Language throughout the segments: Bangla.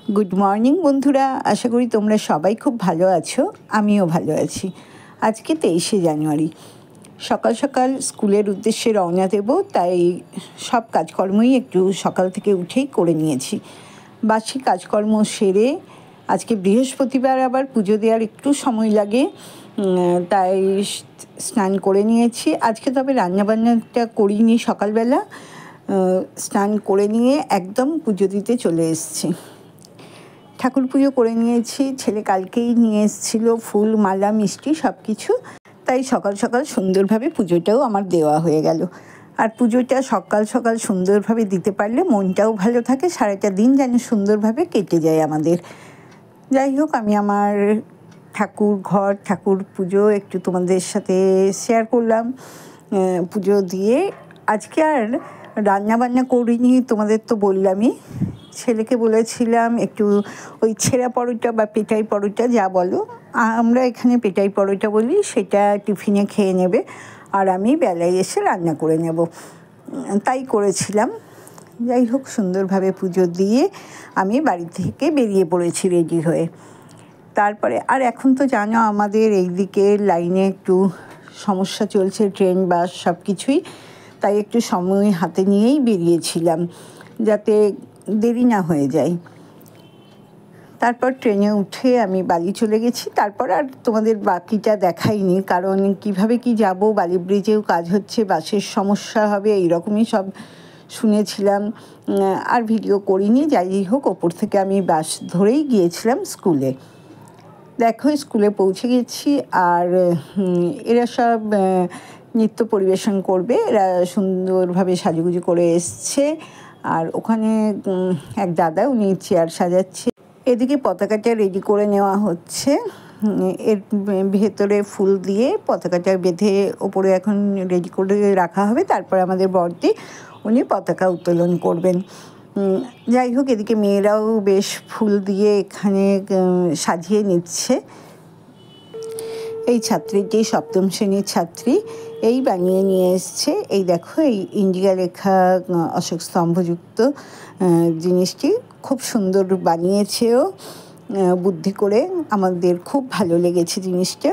गुड मर्निंग बंधुरा आशा करी तोमरा सबाई खूब भालो आछो आमिओ भालो आछि। आज के 23 जानुआरी सकाल सकाल स्कूलेर उद्देश्ये रवना देब ताई सब काजकर्मई एकटू सकाल थेके उठेई करे निएछि। बासी काजकर्म सेरे आज के बृहस्पतिवार आबार पुजो देওয়ার एकटू समय लागे ताई स्नान करे निएछि। आज के तबे रान्नाबान्नाटा करिनि सकालबेला स्नान करे निये एकदम पुजो दिते चले एसेछि। ठाकुर पुजो करे निएछि। छेले कालकेई निये एसेछिलो फुल माला मिष्टि सब किछु ताई सकाल सकाल सुंदरभावे पुजोटाओ आमार देওয়া हये गेल। আর পুজোটা সকাল সকাল সুন্দরভাবে দিতে পারলে মনটাও ভালো থাকে, সারাটা দিন যেন সুন্দরভাবে কেটে যায় আমাদের। যাই হোক, আমি আমার ঠাকুর ঘর ঠাকুর পুজো একটু তোমাদের সাথে শেয়ার করলাম। পুজো দিয়ে আজকে আর রান্নাবান্না করিনি, তোমাদের তো বললামই। ছেলেকে বলেছিলাম একটু ওই ছেঁড়া পরোটা বা পেটাই পরোটা যা বলো, আমরা এখানে পেটাই পরোটা বলি, সেটা টিফিনে খেয়ে নেবে আর আমি বেলায় এসে রান্না করে নেব, তাই করেছিলাম। যাই হোক, সুন্দরভাবে পুজো দিয়ে আমি বাড়ি থেকে বেরিয়ে পড়েছি রেডি হয়ে। তারপরে আর এখন তো জানো আমাদের এই দিকে লাইনে একটু সমস্যা চলছে, ট্রেন বাস সব কিছুই, তাই একটু সময় হাতে নিয়েই বেরিয়েছিলাম যাতে দেরি না হয়ে যায়। তারপর ট্রেনে উঠে আমি বালি চলে গেছি। তারপর আর তোমাদের বাকিটা দেখাইনি, কারণ কিভাবে কি যাব, বালি ব্রিজেও কাজ হচ্ছে, বাসের সমস্যা হবে, এইরকমই সব শুনেছিলাম, আর ভিডিও করিনি। যাই হোক, ওপর থেকে আমি বাস ধরেই গিয়েছিলাম স্কুলে। দেখো স্কুলে পৌঁছে গেছি, আর এরা সব নৃত্য পরিবেশন করবে, এরা সুন্দরভাবে সাজুগুজু করে এসছে। আর ওখানে এক দাদা, উনি চেয়ার সাজাচ্ছে। এদিকে পতাকাটা রেডি করে নেওয়া হচ্ছে, এর ভেতরে ফুল দিয়ে পতাকাটা বেঁধে ওপরে এখন রেডি করে রাখা হবে। তারপর আমাদের বড়দি উনি পতাকা উত্তোলন করবেন। যাই হোক, এদিকে মেয়েরাও বেশ ফুল দিয়ে এখানে সাজিয়ে নিচ্ছে। এই ছাত্রীটি সপ্তম শ্রেণীর ছাত্রী, এই বানিয়ে নিয়ে এসছে। এই দেখো, এই ইন্ডিয়া লেখা অশোক স্তম্ভযুক্ত জিনিসটি খুব সুন্দর বানিয়েছেও বুদ্ধি করে, আমাদের খুব ভালো লেগেছে জিনিসটা।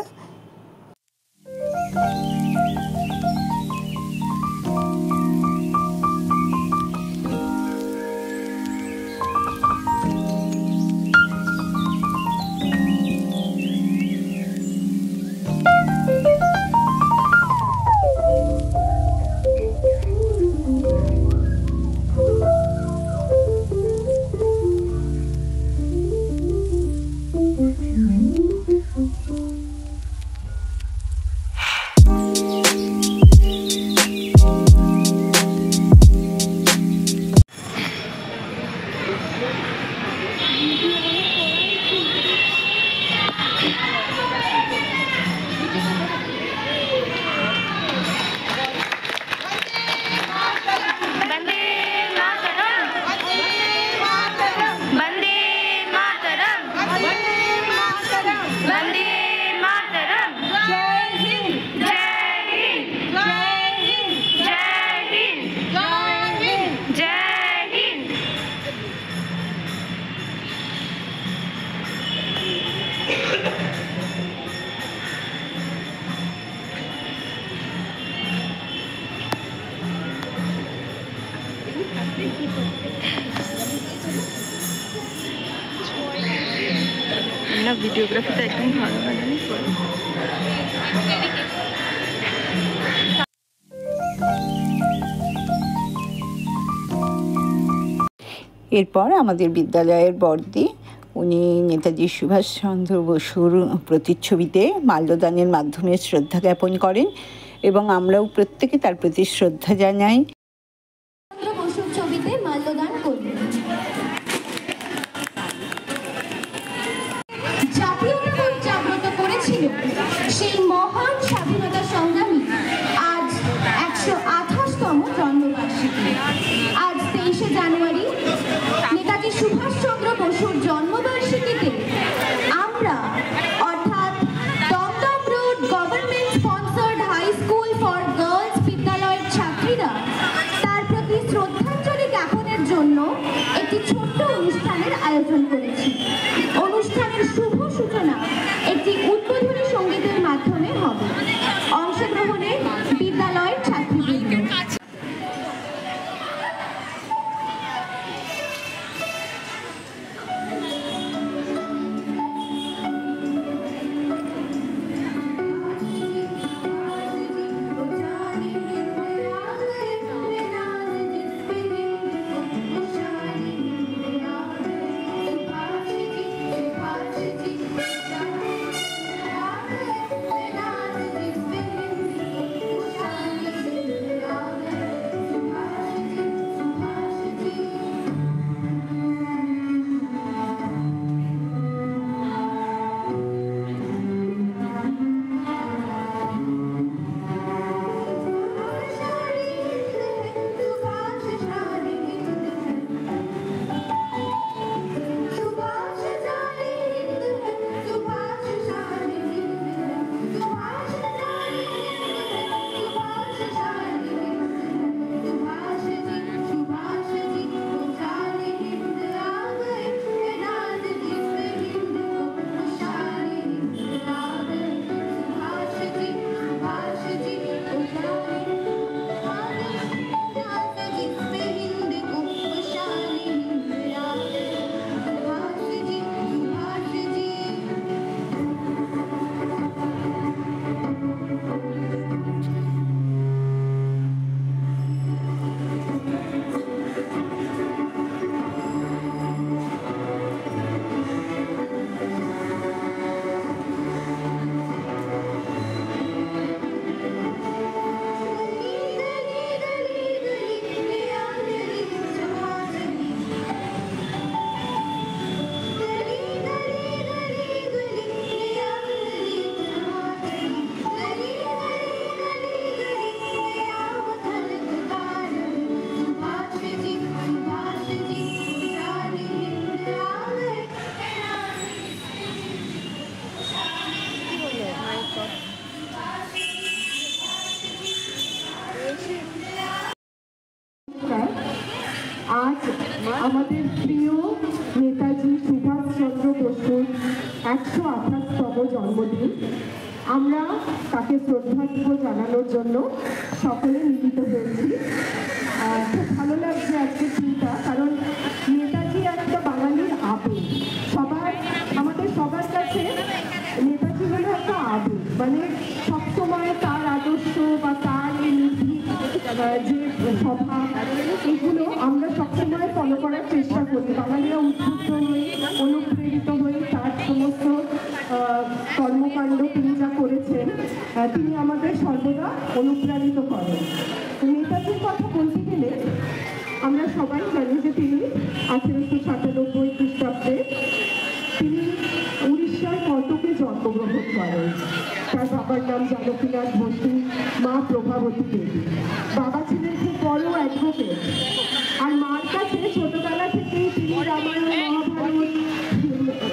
না ভিডিওগ্রাফিটা একদম ভালো হয় না। এরপর আমাদের বিদ্যালয়ের বড়দি, উনি নেতাজি সুভাষচন্দ্র বসুর প্রতিচ্ছবিতে মাল্যদানের মাধ্যমে শ্রদ্ধা জ্ঞাপন করেন এবং আমরাও প্রত্যেকে তার প্রতি শ্রদ্ধা জানাই। বসুর ছবিতে মাল্যদান করবেন। জাতীয়তাবোধ জাগ্রত করেছিল সেই মহান স্বাধীনতা সংগ্রামী আজ 128তম জন্মবার্ষিকী। আজ 23 জানুয়ারি নেতাজি সুভাষচন্দ্র বসুর জন্মবার্ষিকীতে আমরা অর্থাৎ Dumdum road government sponsored high school for girls বিদ্যালয়ের ছাত্রীরা আয়োজন করেছি। অনুষ্ঠানের শুভ সূচনা একটি উদ্বোধনী সঙ্গীতের মাধ্যমে হবে। অংশগ্রহণে বিদ্যালয়ের ছাত্রীবৃন্দ। আজ আমাদের প্রিয় নেতাজি সুভাষচন্দ্র বসুর 128তম জন্মদিন। আমরা তাকে শ্রদ্ধার্ঘ্য জানানোর জন্য সকলে মিলিত হয়েছি। খুব ভালো লাগছে আজকের দিনটা, কারণ নেতাজি একটা বাঙালির আবেগ। আমাদের সবার কাছে নেতাজি হলো একটা আবেগ, মানে সবসময় তার আদর্শ বা তার যে স্বভাব, এগুলো আমরা সবসময় ফলো করার চেষ্টা করি। বাঙালিরা উদ্বুদ্ধ হয়ে, অনুপ্রেরিত হয়ে তার সমস্ত কর্মকাণ্ড তিনি যা করেছেন, তিনি আমাদের সর্বদা অনুপ্রাণিত করেন। নেতাজির কথা বলতে গেলে আমরা সবাই জানি যে তিনি 1897 খ্রিস্টাব্দে তিনি উড়িষ্যার কটকে জন্মগ্রহণ করেন। তার বাবার নাম জানকীনাথ বসু, মা প্রভাবতী দেবী। বাবা ছিলেন খুব বড় অ্যাডভোকেট, আর মার কাছে ছোটবেলা থেকেই তিনি রামায়ণ, মহাভারত,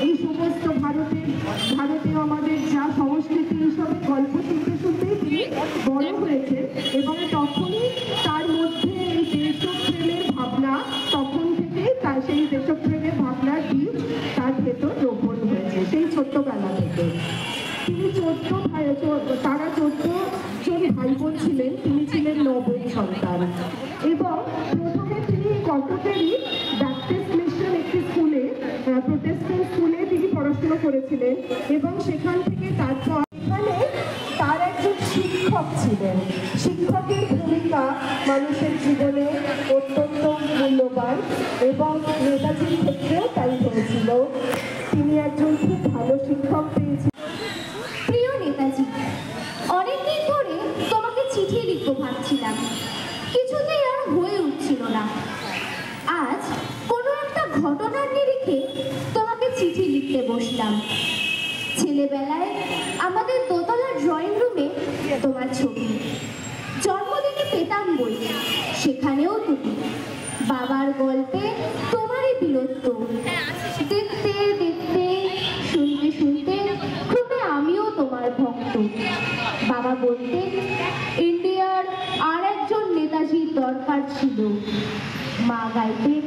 এই সমস্ত ভারতে আমাদের যা সংস্কৃতি, এইসব গল্প শুনতেই তিনি বড় হয়েছেন। এবং তখনই তার মধ্যে এই দেশপ্রেমের ভাবনা, তখন থেকেই তার সেই দেশপ্রেমের ভাবনার বীজ তার ভেতর রোপণ হয়েছে সেই ছোট্টবেলা থেকে। তিনি 14 জন ভাই বোন ছিলেন, তিনি ছিলেন 9ম সন্তান। এবং প্রথমে তিনি কটকেরই ব্যাপটিস্ট মিশন একটি স্কুলে, প্রোটেস্ট্যান্ট স্কুলে তিনি পড়াশোনা করেছিলেন। এবং সেখান থেকে তারপর এখানে তার একজন শিক্ষক ছিলেন। শিক্ষকের ভূমিকা মানুষের জীবনে অত্যন্ত মূল্যবান, এবং নেতাজির ক্ষেত্রেও তাই হয়েছিল। তিনি একজন খুব ভালো শিক্ষক পেয়েছিলেন। প্রিয় নেতাজি, অনেকদিন ধরে তোমাকে চিঠি লিখবো ভাবছিলাম, কিছুতেই আর হয়ে উঠছিল না। আজ কোনো একটা ঘটনার নিরিখে তোমাকে চিঠি লিখতে বসলাম। ছেলেবেলায় আমাদের দোতলার ড্রয়িং রুমে তোমার ছবি, জন্মদিনে পেতাম বই, সেখানেও তুমি। বাবার গল্পে তোমারই বীরত্ব, দেখতে দেখতে, শুনতে শুনতে ক্রমে আমিও তোমার ভক্ত। বাবা বলতেন ইন্ডিয়ার আর একজন নেতাজির দরকার ছিল। মা গাইতেন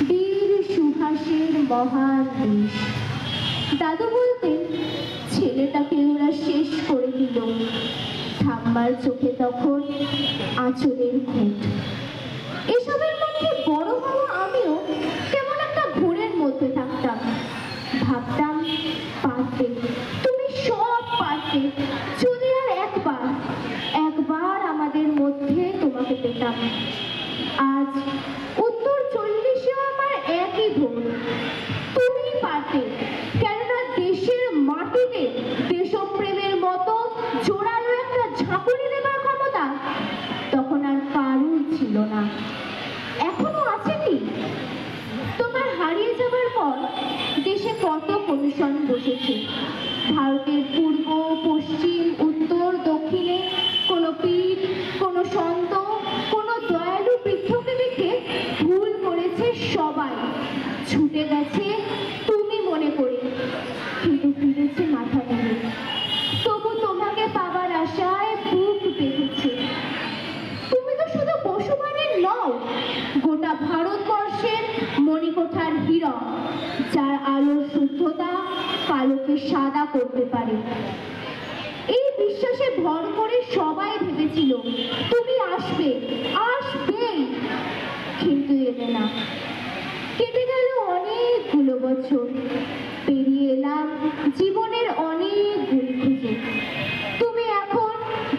বীর সুভাষের মহান দেশ। দাদু বলতেন ছেলেটাকে ওরা শেষ করে দিল। ঠাম্মার চোখে তখন আঁচলের খুঁট। এসবের মধ্যে বড় হওয়া আমিও কেমন একটা ঘোরের মধ্যে থাকতাম। ভাবতাম পারতে, তুমি সব পারতে, যদি আর একবার আমাদের মধ্যে তোমাকে পেতাম। আজ উত্তর 40-এও আমার একই ভোর। তুমি পারতে, কেননা দেশের মাটিতে দেশপ্রেমের মতো জোরালো একটা ঝাঁকুনি দেবার ক্ষমতা তখন আর কারুর ছিল না। এখনো আছে কি? তোমার হারিয়ে যাবার পর দেশে কত কমিশন বসেছে। ভারতের পূর্ব, পশ্চিম, উত্তর, দক্ষিণে কোনো পীর, কোনো সন্ত, কোনো দয়ালু বৃদ্ধকে দেখে ভুল করেছে সবাই। ছুটে গেছে তুমি মনে করে, কিন্তু ফিরেছে মাথা নেড়ে। তবু তোমাকে পাবার আশায় বুক বেঁধেছে। তুমি তো শুধু পশুমানের নও, গোটা ভারতবর্ষের মণিকোঠার হীরক, যার আলোর শুদ্ধতা কালোকে সাদা করতে পারে। এই বিশ্বাসে ভর করে সবাই ভেবেছিল তুমি আসবে, কিন্তু এলে না। কেটে গেল অনেকগুলো বছর, পেরিয়ে এলাম জীবনের অনেক গুলি খুঁজে। তুমি এখন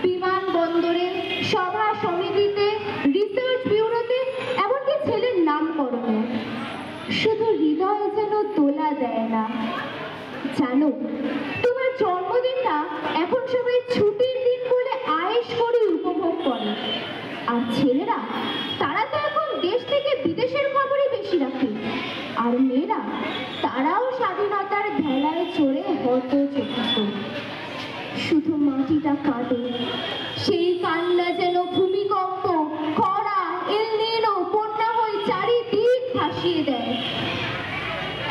বিমানবন্দরে, সভা সমিতিতে, রিসার্চ ব্যুরোতে, এমনকি ছেলের নামকরণে। শুধু হৃদয় যেন তোলা দেয় না। জানো, তোমার জন্মদিনটা এখন সবাই ছুটির দিন বলে আয়েশ করে উপভোগ করে। আর ছেলেরা, তারা তো এখন দেশ থেকে বিদেশের খবরই বেশি রাখে। আর মেয়েরা, তারাও স্বাধীনতার ভেলায় চড়ে হতচকিত। শুধু মাটিটা কাঁদে, সেই কান্না যেন ভূমিকম্প, খরা, এল নিনো, বন্যা হয়ে চারিদিক ভাসিয়ে দেয়।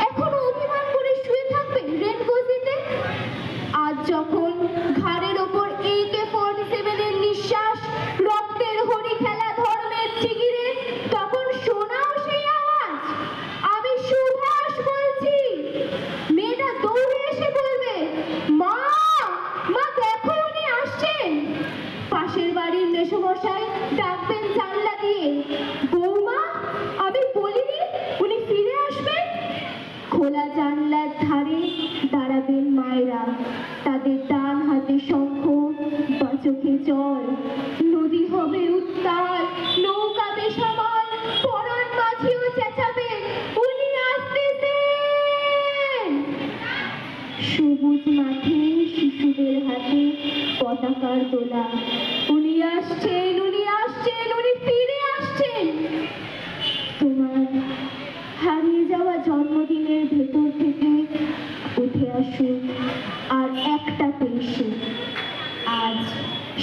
এখনো অভিমান করে শুয়ে থাকবে রেনগোজিতে? আজ যখন ঘাড়ের ওপর AK-47 এর নিঃশ্বাস, রক্তের হরি খেলা ধর্মের জিগিরে, তখন শোনাও সেই আওয়াজ, আমি সুভাষ বলছি। মেয়েটা দৌড়ে এসে বলবে, মা, মা দেখো উনি আসছেন। পাশের বাড়ির মেসোমশাই ডাকবেন জানলা দিয়ে, বৌমা, আমি বলিনি উনি ফিরে আসবেন। খোলা জানলার ধারে দাঁড়াবেন মায়েরা, তাদের ডান হাতে শঙ্খ, বা চোখে জল। নদী হবে উত্তাল, নৌকা বেসামাল, পরাণ মাঝিও চেঁচাবে, উনি আসতেছেন। সবুজ মাঠে শিশুদের হাতে পতাকার দোলা, উনি আসছেন, উনি আসছেন, উনি ফিরে আসছেন। তোমার হারিয়ে যাওয়া জন্মদিনের ভেতর থেকে উঠে আসুন আর একটা 23-এ। আজ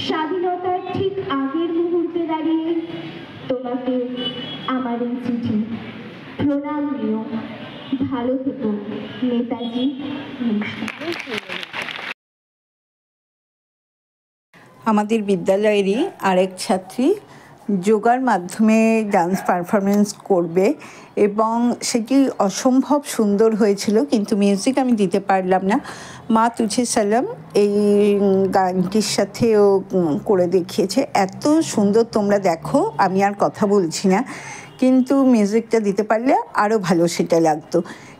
স্বাধীনতার ঠিক আগের মুহূর্তে দাঁড়িয়ে তোমাকে আমার এই চিঠি। প্রণাম নিও, ভালো থেকো নেতাজি। নমস্কার। আমাদের বিদ্যালয়েরই আরেক ছাত্রী যোগার মাধ্যমে ডান্স পারফরমেন্স করবে এবং সেটি অসম্ভব সুন্দর হয়েছিল, কিন্তু মিউজিক আমি দিতে পারলাম না। মা তুঝে সালাম এই গানটির সাথেও করে দেখিয়েছে, এত সুন্দর। তোমরা দেখো, আমি আর কথা বলছি না, কিন্তু মিউজিকটা দিতে পারলে আরও ভালো সেটা লাগতো,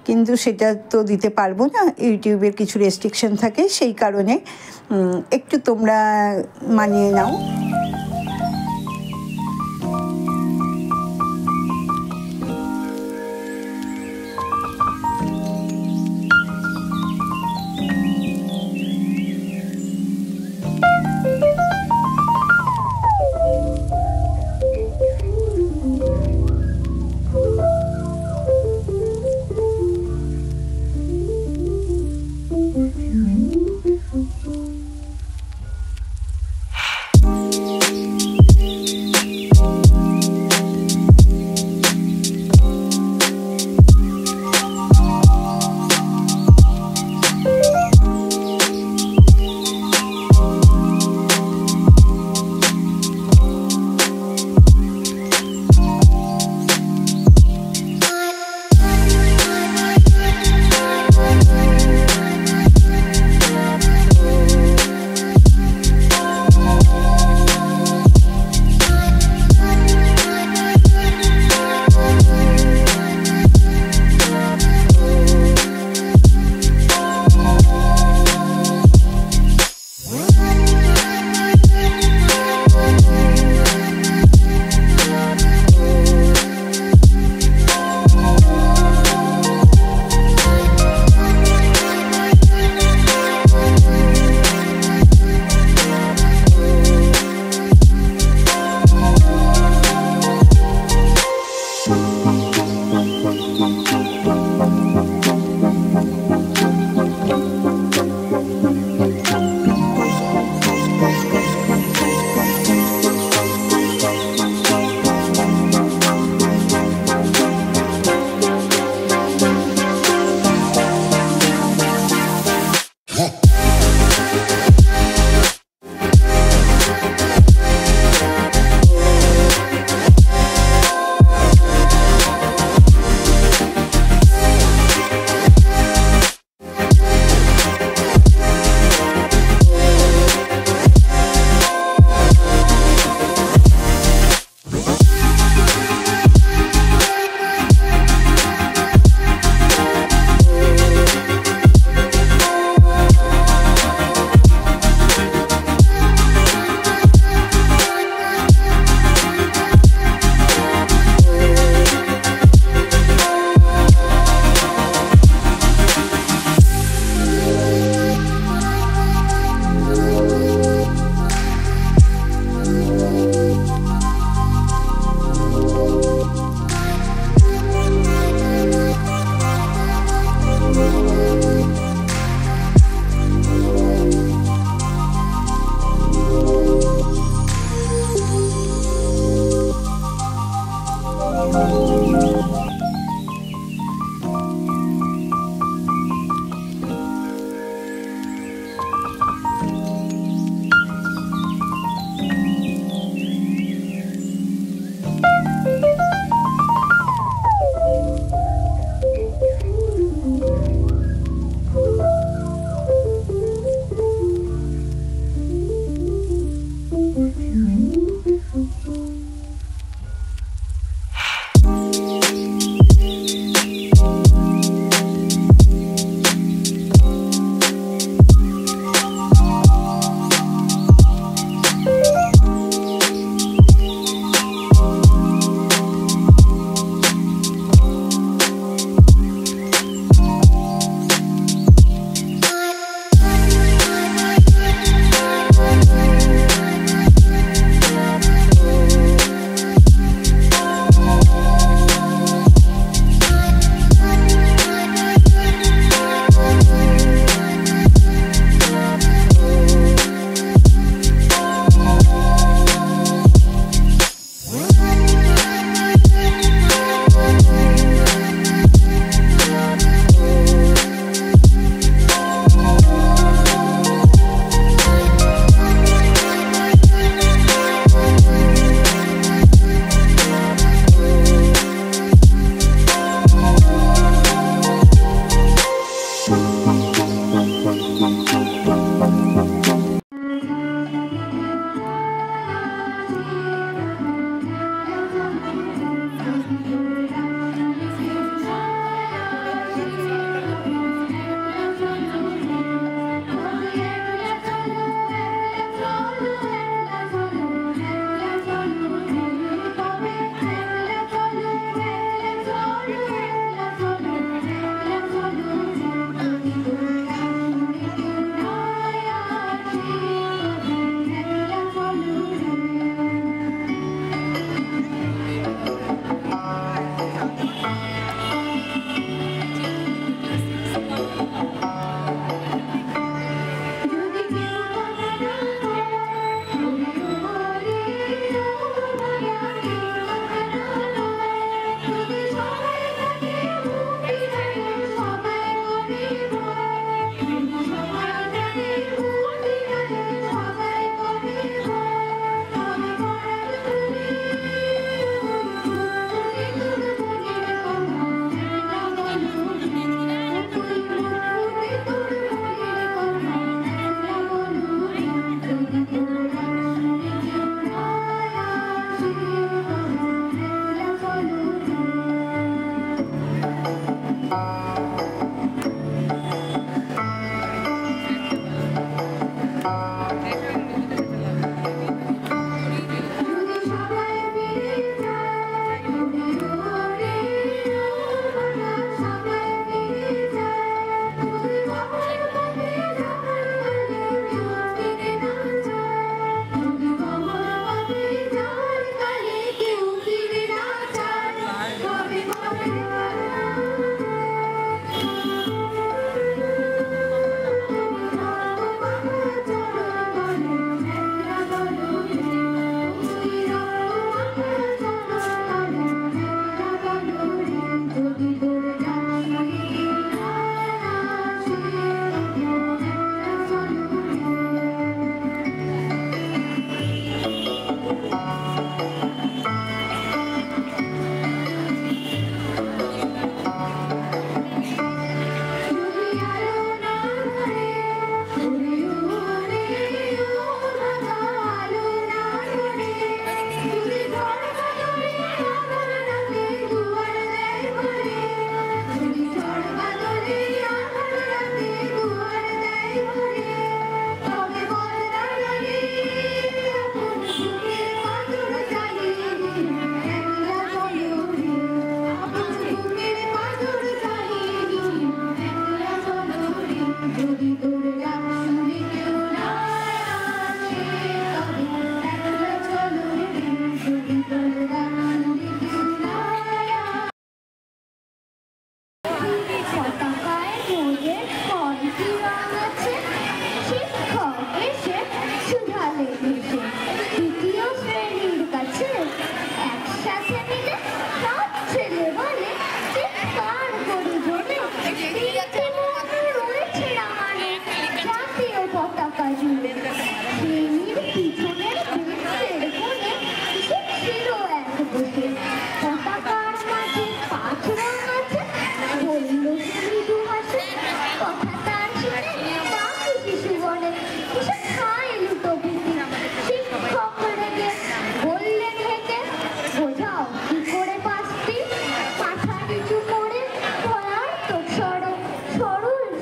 কিন্তু সেটা তো দিতে পারবো না, ইউটিউবের কিছু রেস্ট্রিকশন থাকে, সেই কারণে একটু তোমরা মানিয়ে নাও।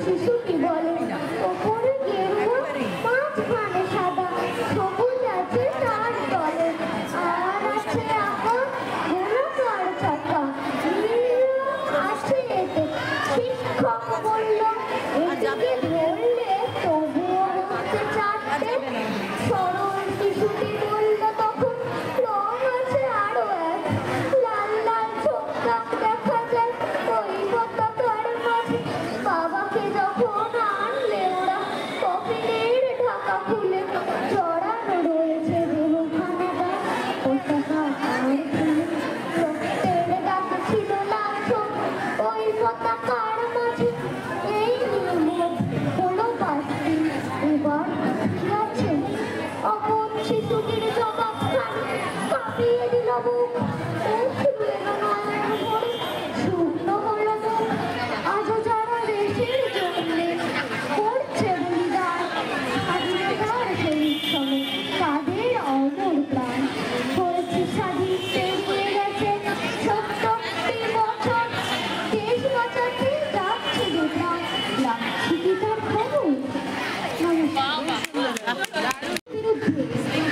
শিশুটি বলে, ওপরে গেরুয়া, মাঝখানে সাদা, সবুজ আছে তার তলে, আর আছে আকাশ, গোলাকার চাকা, নীল আছে এতে। শিক্ষক বলল, এদিকে ধরলে তবুও হচ্ছে চারটে। সরল শিশুটি বলল তখন, রং আছে আরো এক, লাল লাল ছোট্ট দেখা যায় ওই পতাকার মাঝে। বাবাকে যখন আনলে ওরা, কফিনের ঢাকা খুলে জড়ানো রয়েছে দেহখানাটা পতাকা আর ফুলে। রক্তের দাগ ছিল লাঞ্ছন ওই পতাকার মাঝে। এই নির্মম হলো বাস্তি, এবার ঠিক আছে। অমন শিশুটির জবাবখানি কাঁপিয়ে দিল বুক, উঠল এলো নয়নের ভরে, শুকনো হলো মুখ। আজও যারা দেশের জন্যে করছে বলিদান, স্বাধীনতার সেই উৎসবে তাদের অমর প্রাণ। হয়েছে স্বাধীন, পেরিয়ে গেছে ৭০টি বছর, দেশ বাঁচাতে যাচ্ছে যে প্রাণ, রাখছি কি তার খবর? বিরুদ্ধে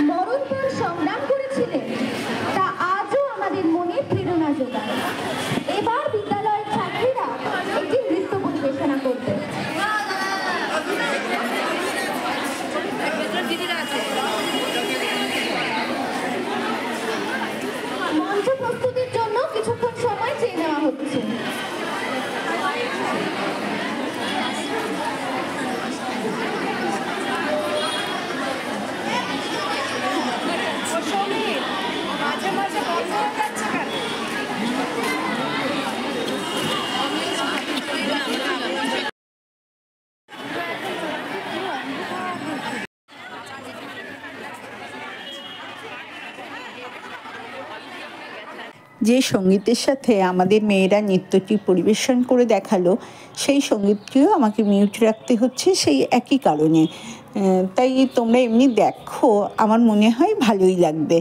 মরণপণ সংগ্রাম করেছিলেন, তা আজও আমাদের মনে প্রেরণা যোগায়। এবার বিদ্যালয়ের ছাত্রীরা একটি নৃত্য পরিবেশনা করবে। মঞ্চ প্রস্তুতির জন্য কিছুক্ষণ সময় চেয়ে নেওয়া হচ্ছে। যে সঙ্গীতের সাথে আমাদের মেয়েরা নৃত্যটি পরিবেশন করে দেখালো, সেই সঙ্গীতটিও আমাকে মিউট রাখতে হচ্ছে সেই একই কারণে। তাই তোমরা এমনি দেখো, আমার মনে হয় ভালোই লাগবে।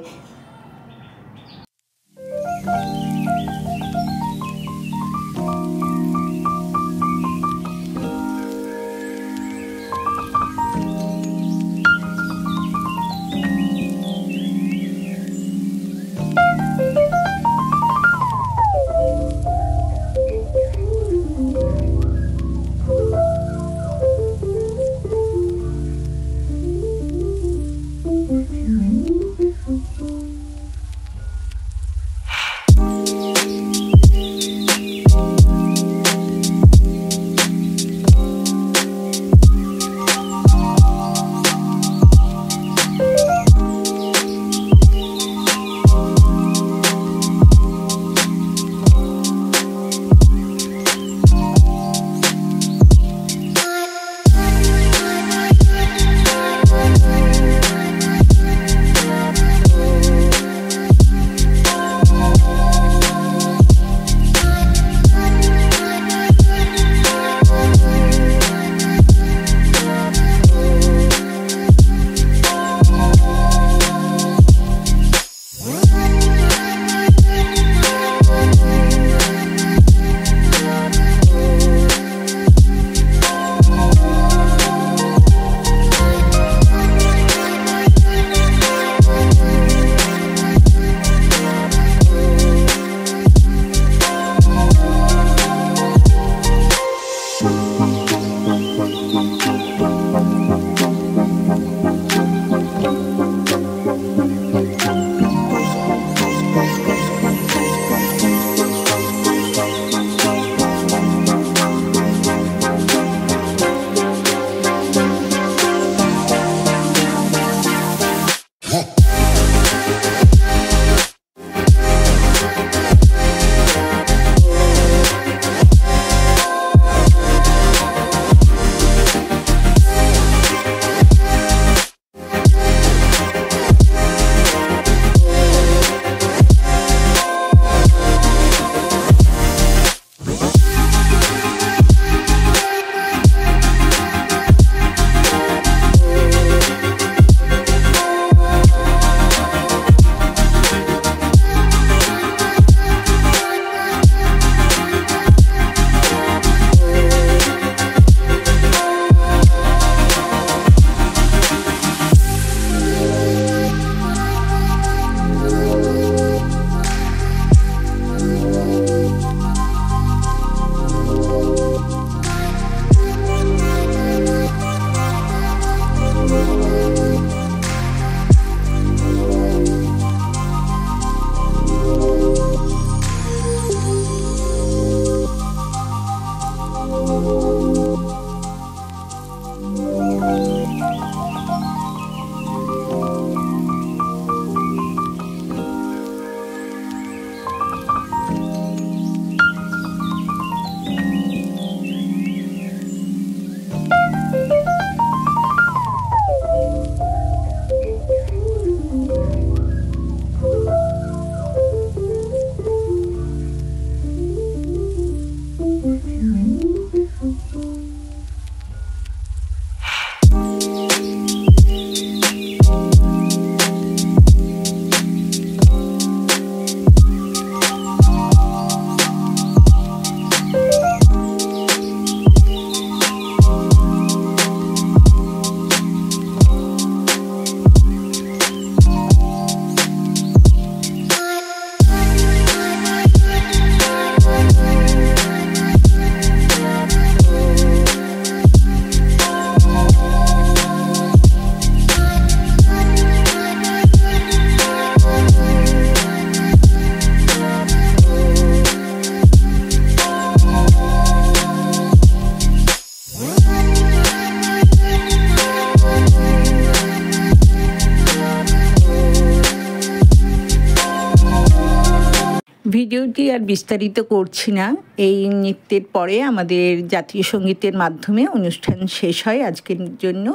গল্পটি আর বিস্তারিত করছি না। এই নৃত্যের পরে আমাদের জাতীয় সঙ্গীতের মাধ্যমে অনুষ্ঠান শেষ হয় আজকের জন্য।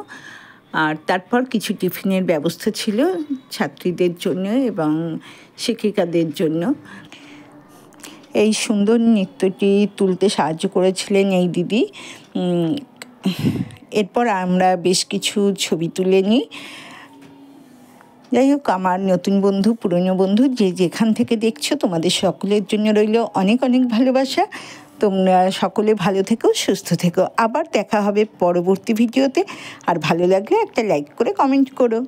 আর তারপর কিছু টিফিনের ব্যবস্থা ছিল ছাত্রীদের জন্য এবং শিক্ষিকাদের জন্য। এই সুন্দর নৃত্যটি তুলতে সাহায্য করেছিলেন এই দিদি। এরপর আমরা বেশ কিছু ছবি তুলে নিই। যাই হোক, আমার নতুন বন্ধু, পুরনো বন্ধু, যে যেখান থেকে দেখছো, তোমাদের সকলের জন্য রইল অনেক অনেক ভালোবাসা। তোমরা সকলে ভালো থেকো, সুস্থ থেকো। আবার দেখা হবে পরবর্তী ভিডিওতে। আর ভালো লাগলে একটা লাইক করে কমেন্ট করো।